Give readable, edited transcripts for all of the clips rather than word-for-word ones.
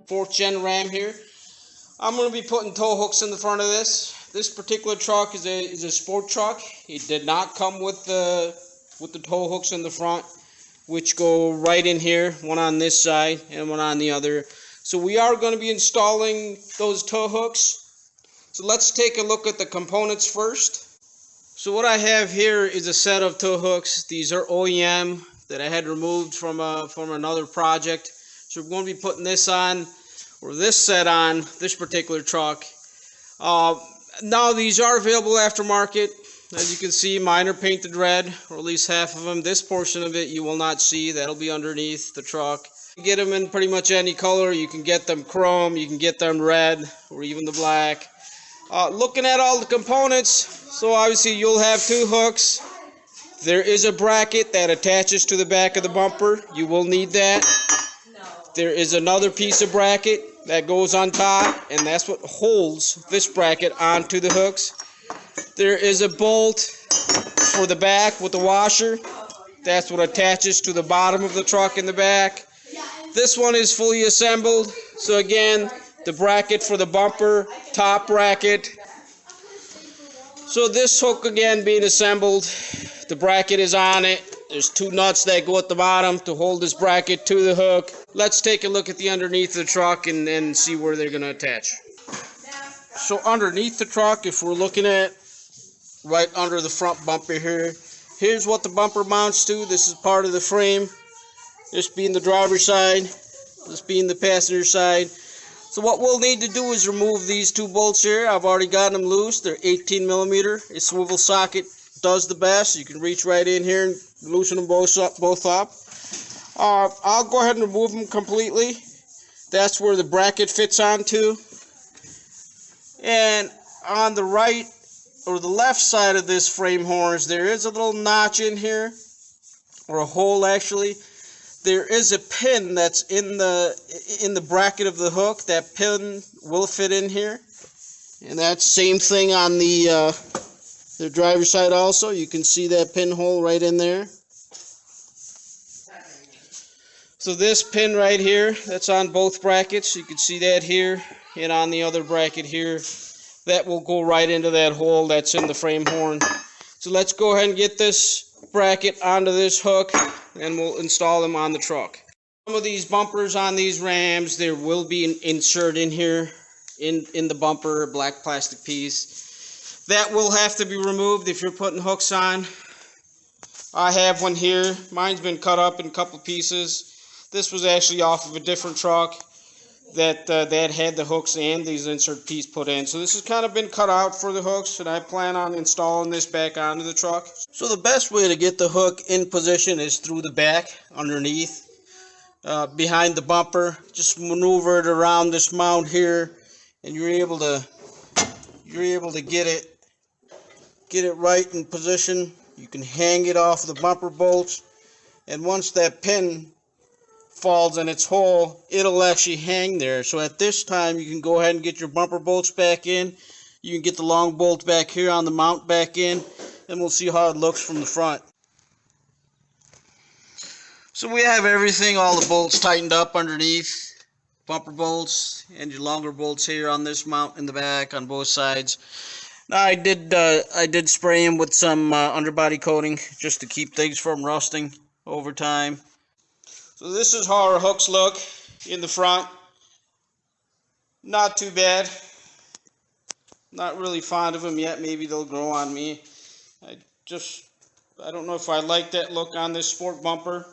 4th gen Ram here. I'm going to be putting tow hooks in the front of this. This particular truck is a sport truck. It did not come with the tow hooks in the front, which go right in here, one on this side and one on the other. So we are going to be installing those tow hooks. So let's take a look at the components first. So what I have here is a set of tow hooks. These are OEM that I had removed from another project. So we're going to be putting this on, or this set on, this particular truck. Now these are available aftermarket. As you can see, mine are painted red, or at least half of them. This portion of it you will not see. That'll be underneath the truck. You can get them in pretty much any color. You can get them chrome, you can get them red, or even the black. Looking at all the components, so obviously you'll have 2 hooks. There is a bracket that attaches to the back of the bumper. You will need that. There is another piece of bracket that goes on top, and that's what holds this bracket onto the hooks. There is a bolt for the back with the washer. That's what attaches to the bottom of the truck in the back. This one is fully assembled. So again, the bracket for the bumper, top bracket. So this hook again being assembled, the bracket is on it. There's 2 nuts that go at the bottom to hold this bracket to the hook. Let's take a look at the underneath of the truck and see where they're going to attach. So underneath the truck, if we're looking at right under the front bumper here, here's what the bumper mounts to. This is part of the frame. This being the driver's side, this being the passenger side. So what we'll need to do is remove these 2 bolts here. I've already got them loose. They're 18 millimeter. A swivel socket does the best. You can reach right in here and loosen them both up. I'll go ahead and remove them completely. That's where the bracket fits onto. And on the right or the left side of this frame harness, there is a little notch in here, or a hole actually. There is a pin that's in the bracket of the hook. That pin will fit in here, and that's same thing on the driver's side also. You can see that pinhole right in there. So this pin right here, that's on both brackets. You can see that here, and on the other bracket here, that will go right into that hole that's in the frame horn. So let's go ahead and get this bracket onto this hook, and we'll install them on the truck. Some of these bumpers on these Rams, there will be an insert in here in the bumper, a black plastic piece. That will have to be removed if you're putting hooks on. I have one here. Mine's been cut up in a couple pieces. This was actually off of a different truck that had the hooks and these insert piece put in. So this has kind of been cut out for the hooks, and I plan on installing this back onto the truck. So the best way to get the hook in position is through the back, underneath, behind the bumper. Just maneuver it around this mount here, and you're able to get it right in position. You can hang it off the bumper bolts, and once that pin falls in its hole, it'll actually hang there. So at this time, you can go ahead and get your bumper bolts back in. You can get the long bolt back here on the mount back in, and we'll see how it looks from the front. So we have everything, all the bolts tightened up underneath, bumper bolts and your longer bolts here on this mount in the back on both sides. Now I did spray them with some underbody coating just to keep things from rusting over time. So this is how our hooks look in the front. Not too bad. Not really fond of them yet. Maybe they'll grow on me. I don't know if I like that look on this sport bumper.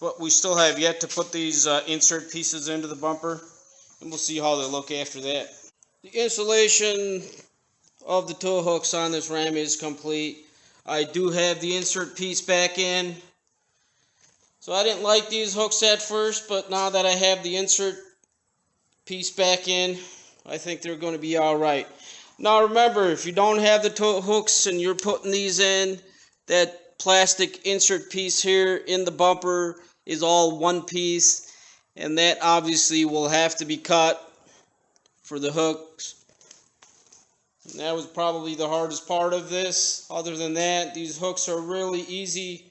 But we still have yet to put these insert pieces into the bumper, and we'll see how they look after that. The installation of the tow hooks on this Ram is complete. I do have the insert piece back in. So I didn't like these hooks at first, but now that I have the insert piece back in, I think they're going to be alright. Now remember, if you don't have the tow hooks and you're putting these in, that plastic insert piece here in the bumper is all one piece, and that obviously will have to be cut for the hooks. And that was probably the hardest part of this. Other than that, these hooks are really easy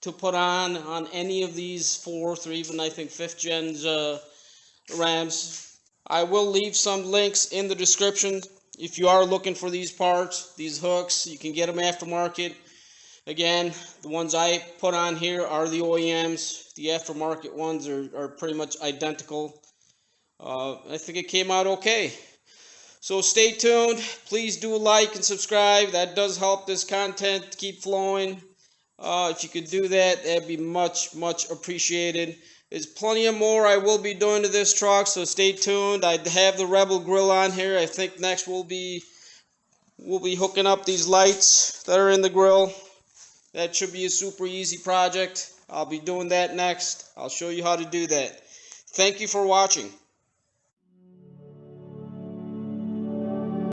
to put on any of these 4th or even I think 5th gens rams. I will leave some links in the description if you are looking for these parts, these hooks. You can get them aftermarket. Again, the ones I put on here are the OEMs. The aftermarket ones are pretty much identical. I think it came out okay. So stay tuned. Please do like and subscribe. That does help this content keep flowing. If you could do that, that'd be much, much appreciated. There's plenty of more I will be doing to this truck, so stay tuned. I have the Rebel grill on here. I think next we'll be hooking up these lights that are in the grill. That should be a super easy project. I'll be doing that next. I'll show you how to do that. Thank you for watching.